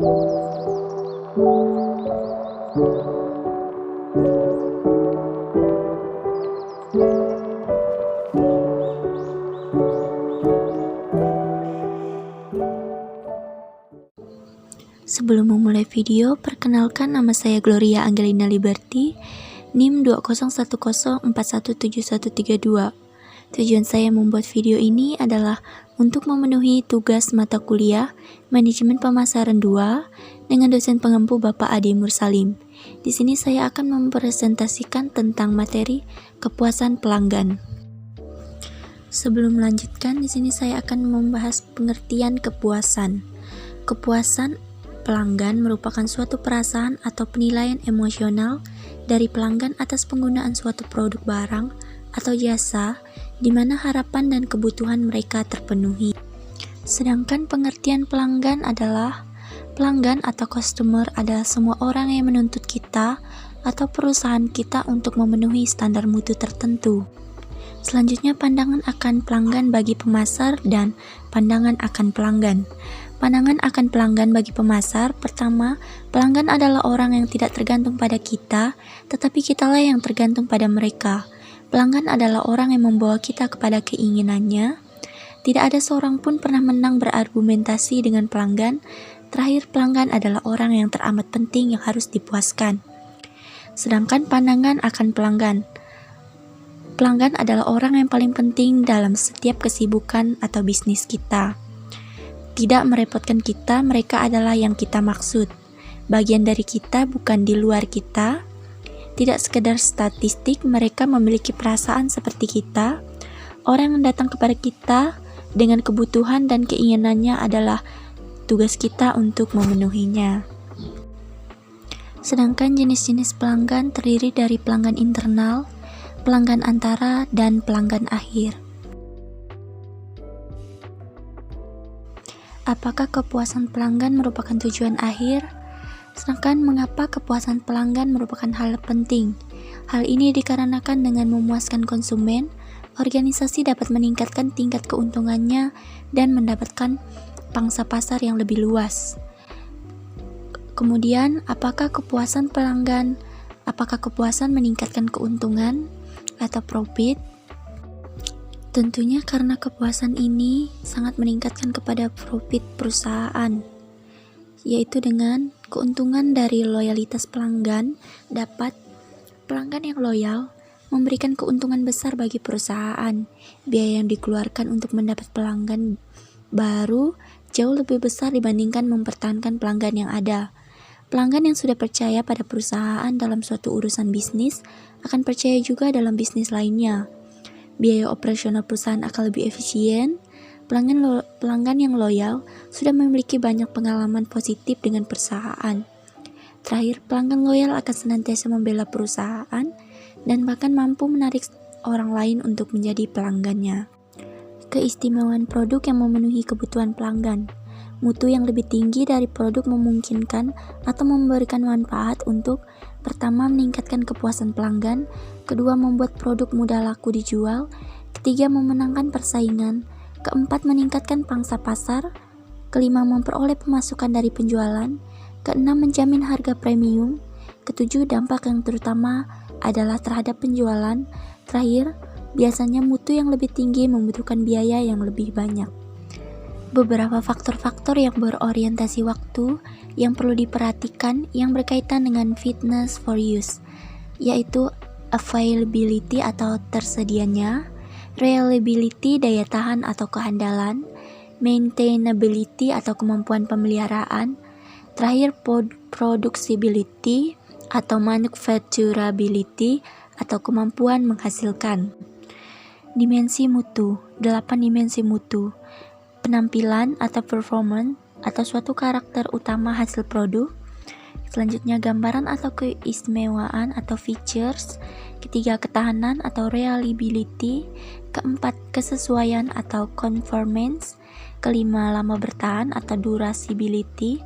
Sebelum memulai video, perkenalkan nama saya Gloria Angelina Liberty, NIM 2010417132. Tujuan saya membuat video ini adalah untuk memenuhi tugas mata kuliah Manajemen Pemasaran 2 dengan dosen pengempu Bapak Ade Mursalim. Di sini saya akan mempresentasikan tentang materi kepuasan pelanggan. Sebelum melanjutkan, di sini saya akan membahas pengertian kepuasan. Kepuasan pelanggan merupakan suatu perasaan atau penilaian emosional dari pelanggan atas penggunaan suatu produk barang atau jasa di mana harapan dan kebutuhan mereka terpenuhi. Sedangkan pengertian pelanggan adalah pelanggan atau customer adalah semua orang yang menuntut kita atau perusahaan kita untuk memenuhi standar mutu tertentu. Selanjutnya pandangan akan pelanggan bagi pemasar dan pandangan akan pelanggan. Pandangan akan pelanggan bagi pemasar, pertama, pelanggan adalah orang yang tidak tergantung pada kita, tetapi kitalah yang tergantung pada mereka. Pelanggan adalah orang yang membawa kita kepada keinginannya. Tidak ada seorang pun pernah menang berargumentasi dengan pelanggan. Terakhir, pelanggan adalah orang yang teramat penting yang harus dipuaskan. Sedangkan pandangan akan pelanggan. Pelanggan adalah orang yang paling penting dalam setiap kesibukan atau bisnis kita. Tidak merepotkan kita, mereka adalah yang kita maksud. Bagian dari kita, bukan di luar kita. Tidak sekedar statistik, mereka memiliki perasaan seperti kita. Orang yang datang kepada kita dengan kebutuhan dan keinginannya adalah tugas kita untuk memenuhinya. Sedangkan jenis-jenis pelanggan terdiri dari pelanggan internal, pelanggan antara, dan pelanggan akhir. Apakah kepuasan pelanggan merupakan tujuan akhir? Sedangkan mengapa kepuasan pelanggan merupakan hal penting? Hal ini dikarenakan dengan memuaskan konsumen, organisasi dapat meningkatkan tingkat keuntungannya dan mendapatkan pangsa pasar yang lebih luas. Kemudian, apakah kepuasan meningkatkan keuntungan atau profit? Tentunya karena kepuasan ini sangat meningkatkan kepada profit perusahaan, yaitu dengan keuntungan dari loyalitas pelanggan. Dapat pelanggan yang loyal memberikan keuntungan besar bagi perusahaan. Biaya yang dikeluarkan untuk mendapat pelanggan baru jauh lebih besar dibandingkan mempertahankan pelanggan yang ada. Pelanggan yang sudah percaya pada perusahaan dalam suatu urusan bisnis akan percaya juga dalam bisnis lainnya. Biaya operasional perusahaan akan lebih efisien. Pelanggan yang loyal sudah memiliki banyak pengalaman positif dengan perusahaan. Terakhir, pelanggan loyal akan senantiasa membela perusahaan dan bahkan mampu menarik orang lain untuk menjadi pelanggannya. Keistimewaan produk yang memenuhi kebutuhan pelanggan. Mutu yang lebih tinggi dari produk memungkinkan atau memberikan manfaat untuk pertama, meningkatkan kepuasan pelanggan, kedua, membuat produk mudah laku dijual, ketiga, memenangkan persaingan, keempat, meningkatkan pangsa pasar, kelima, memperoleh pemasukan dari penjualan, keenam, menjamin harga premium, ketujuh, dampak yang terutama adalah terhadap penjualan, terakhir, biasanya mutu yang lebih tinggi membutuhkan biaya yang lebih banyak. Beberapa faktor-faktor yang berorientasi waktu yang perlu diperhatikan yang berkaitan dengan fitness for use, yaitu availability atau tersedianya, reliability daya tahan atau kehandalan, maintainability atau kemampuan pemeliharaan, terakhir producibility atau manufacturability atau kemampuan menghasilkan. Dimensi mutu, 8 dimensi mutu. Penampilan atau performance atau suatu karakter utama hasil produk. Selanjutnya gambaran atau keistimewaan atau features. Ketiga, ketahanan atau reliability. Keempat, kesesuaian atau conformance. Kelima, lama bertahan atau durability.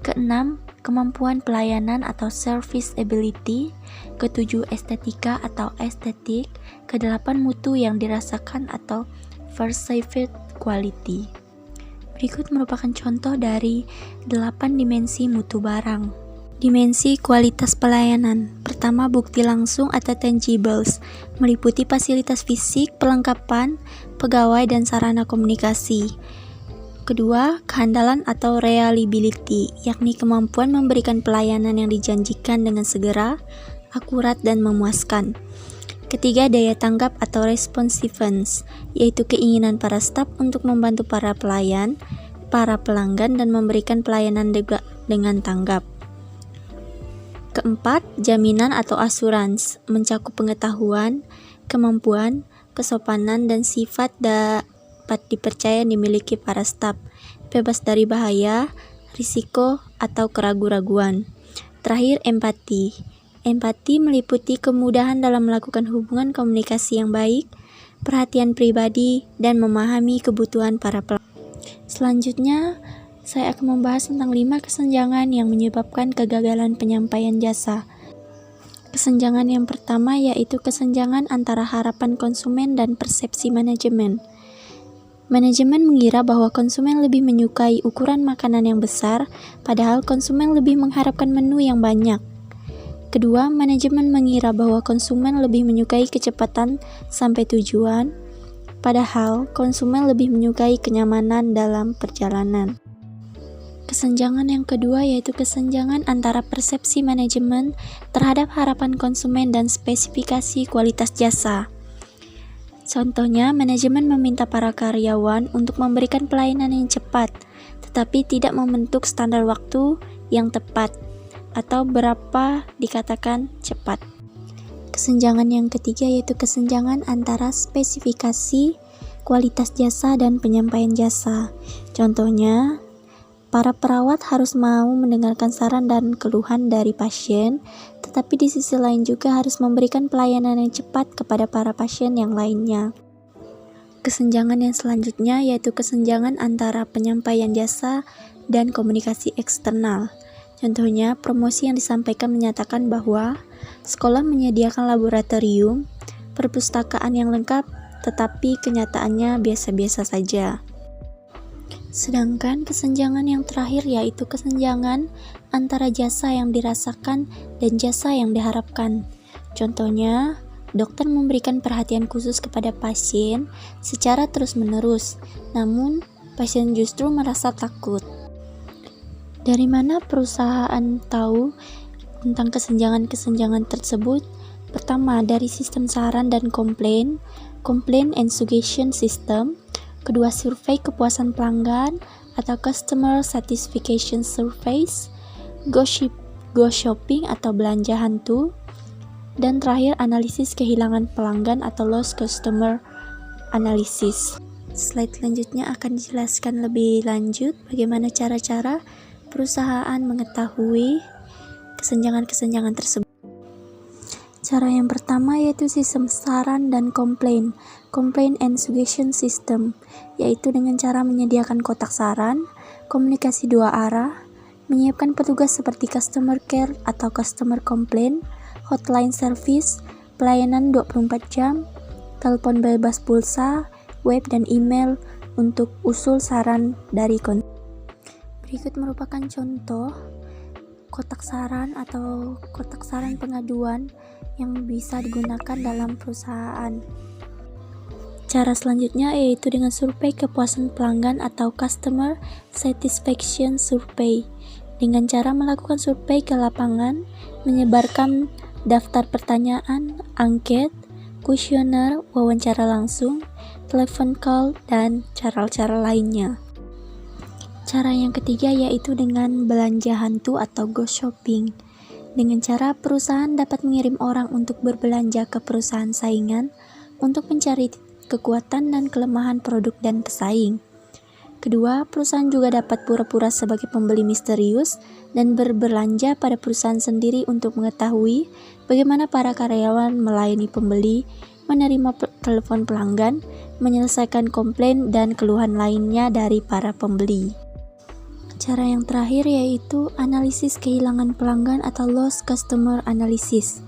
Keenam, kemampuan pelayanan atau service ability. Ketujuh, estetika atau estetik. Kedelapan, mutu yang dirasakan atau perceived quality. Berikut merupakan contoh dari 8 dimensi mutu barang. Dimensi kualitas pelayanan. Pertama, bukti langsung atau tangibles, meliputi fasilitas fisik, perlengkapan, pegawai, dan sarana komunikasi. Kedua, kehandalan atau reliability, yakni kemampuan memberikan pelayanan yang dijanjikan dengan segera, akurat, dan memuaskan. Ketiga, daya tanggap atau responsiveness, yaitu keinginan para staf untuk membantu para pelayan, para pelanggan, dan memberikan pelayanan dengan tanggap. Keempat, jaminan atau assurance, mencakup pengetahuan, kemampuan, kesopanan, dan sifat dapat dipercaya yang dimiliki para staf, bebas dari bahaya, risiko, atau keraguan-raguan. Terakhir, empati. Empati meliputi kemudahan dalam melakukan hubungan komunikasi yang baik, perhatian pribadi, dan memahami kebutuhan para pelanggan. Selanjutnya, saya akan membahas tentang 5 kesenjangan yang menyebabkan kegagalan penyampaian jasa. Kesenjangan yang pertama yaitu kesenjangan antara harapan konsumen dan persepsi manajemen. Manajemen mengira bahwa konsumen lebih menyukai ukuran makanan yang besar, padahal konsumen lebih mengharapkan menu yang banyak. Kedua, manajemen mengira bahwa konsumen lebih menyukai kecepatan sampai tujuan, padahal konsumen lebih menyukai kenyamanan dalam perjalanan. Kesenjangan yang kedua yaitu kesenjangan antara persepsi manajemen terhadap harapan konsumen dan spesifikasi kualitas jasa. Contohnya, manajemen meminta para karyawan untuk memberikan pelayanan yang cepat, tetapi tidak membentuk standar waktu yang tepat atau berapa dikatakan cepat. Kesenjangan yang ketiga yaitu kesenjangan antara spesifikasi, kualitas jasa, dan penyampaian jasa. Contohnya, para perawat harus mau mendengarkan saran dan keluhan dari pasien, tetapi di sisi lain juga harus memberikan pelayanan yang cepat kepada para pasien yang lainnya. Kesenjangan yang selanjutnya yaitu kesenjangan antara penyampaian jasa dan komunikasi eksternal. Contohnya, promosi yang disampaikan menyatakan bahwa sekolah menyediakan laboratorium, perpustakaan yang lengkap, tetapi kenyataannya biasa-biasa saja. Sedangkan kesenjangan yang terakhir yaitu kesenjangan antara jasa yang dirasakan dan jasa yang diharapkan. Contohnya, dokter memberikan perhatian khusus kepada pasien secara terus-menerus, namun pasien justru merasa takut. Dari mana perusahaan tahu tentang kesenjangan-kesenjangan tersebut? Pertama, dari sistem saran dan komplain and suggestion system. Kedua, survei kepuasan pelanggan atau customer satisfaction surveys. Go shopping atau belanja hantu. Dan terakhir, analisis kehilangan pelanggan atau lost customer analysis. Slide selanjutnya akan dijelaskan lebih lanjut bagaimana cara-cara perusahaan mengetahui kesenjangan-kesenjangan tersebut. Cara yang pertama yaitu sistem saran dan komplain and suggestion system, yaitu dengan cara menyediakan kotak saran, komunikasi dua arah, menyiapkan petugas seperti customer care atau customer complaint, hotline service, pelayanan 24 jam, telepon bebas pulsa, web dan email untuk usul saran dari konsumen. Berikut merupakan contoh kotak saran atau kotak saran pengaduan yang bisa digunakan dalam perusahaan. Cara selanjutnya yaitu dengan survei kepuasan pelanggan atau customer satisfaction survey. Dengan cara melakukan survei ke lapangan, menyebarkan daftar pertanyaan, angket, kuesioner, wawancara langsung, telepon call, dan cara-cara lainnya. Cara yang ketiga yaitu dengan belanja hantu atau ghost shopping. Dengan cara perusahaan dapat mengirim orang untuk berbelanja ke perusahaan saingan untuk mencari kekuatan dan kelemahan produk dan pesaing. Kedua, perusahaan juga dapat pura-pura sebagai pembeli misterius dan berbelanja pada perusahaan sendiri untuk mengetahui bagaimana para karyawan melayani pembeli, menerima telepon pelanggan, menyelesaikan komplain dan keluhan lainnya dari para pembeli. Cara yang terakhir yaitu analisis kehilangan pelanggan atau lost customer analysis.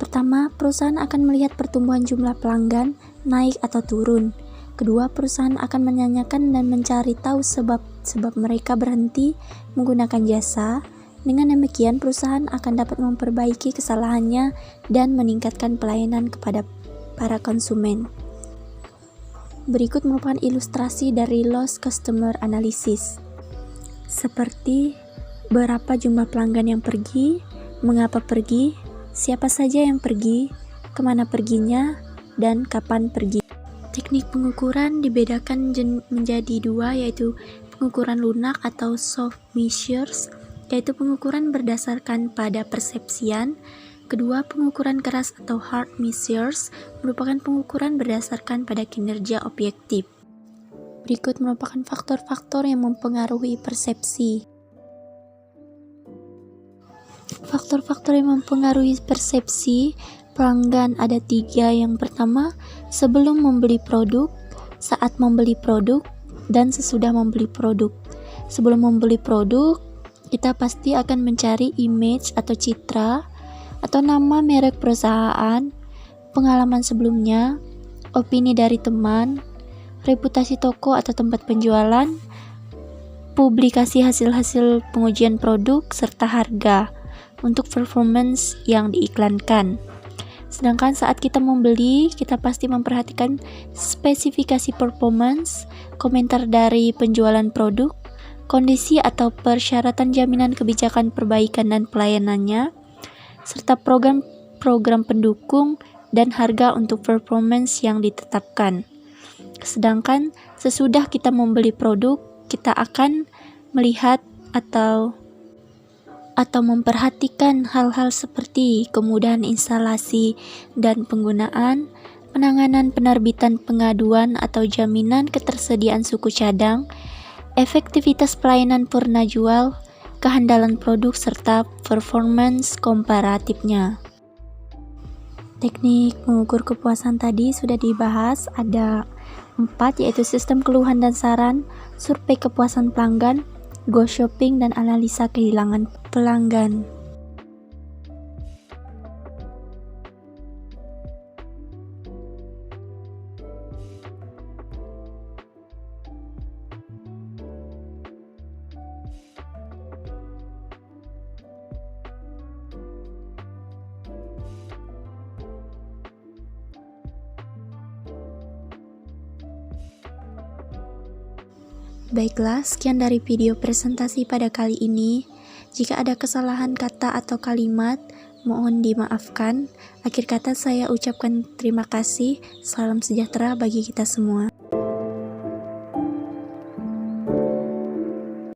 Pertama, perusahaan akan melihat pertumbuhan jumlah pelanggan naik atau turun. Kedua, perusahaan akan menanyakan dan mencari tahu sebab mereka berhenti menggunakan jasa. Dengan demikian, perusahaan akan dapat memperbaiki kesalahannya dan meningkatkan pelayanan kepada para konsumen. Berikut merupakan ilustrasi dari lost customer analysis. Seperti berapa jumlah pelanggan yang pergi, mengapa pergi, siapa saja yang pergi, kemana perginya, dan kapan pergi. Teknik pengukuran dibedakan menjadi dua, yaitu pengukuran lunak atau soft measures, yaitu pengukuran berdasarkan pada persepsian. Kedua, pengukuran keras atau hard measures merupakan pengukuran berdasarkan pada kinerja objektif. Berikut merupakan faktor-faktor yang mempengaruhi persepsi. Faktor-faktor yang mempengaruhi persepsi pelanggan ada 3. Yang pertama, sebelum membeli produk, saat membeli produk, dan sesudah membeli produk. Sebelum membeli produk, kita pasti akan mencari image atau citra, atau nama merek perusahaan, pengalaman sebelumnya, opini dari teman, reputasi toko atau tempat penjualan, publikasi hasil-hasil pengujian produk, serta harga untuk performance yang diiklankan. Sedangkan saat kita membeli, kita pasti memperhatikan spesifikasi performance, komentar dari penjualan produk, kondisi atau persyaratan jaminan kebijakan perbaikan dan pelayanannya, serta program-program pendukung dan harga untuk performance yang ditetapkan. Sedangkan sesudah kita membeli produk, kita akan melihat atau memperhatikan hal-hal seperti kemudahan instalasi dan penggunaan, penanganan penerbitan pengaduan atau jaminan ketersediaan suku cadang, efektivitas pelayanan purna jual, kehandalan produk, serta performance komparatifnya. Teknik mengukur kepuasan tadi sudah dibahas, ada 4, yaitu sistem keluhan dan saran, survei kepuasan pelanggan, go shopping, dan analisa kehilangan pelanggan. Baiklah, sekian dari video presentasi pada kali ini. Jika ada kesalahan kata atau kalimat, mohon dimaafkan. Akhir kata saya ucapkan terima kasih. Salam sejahtera bagi kita semua.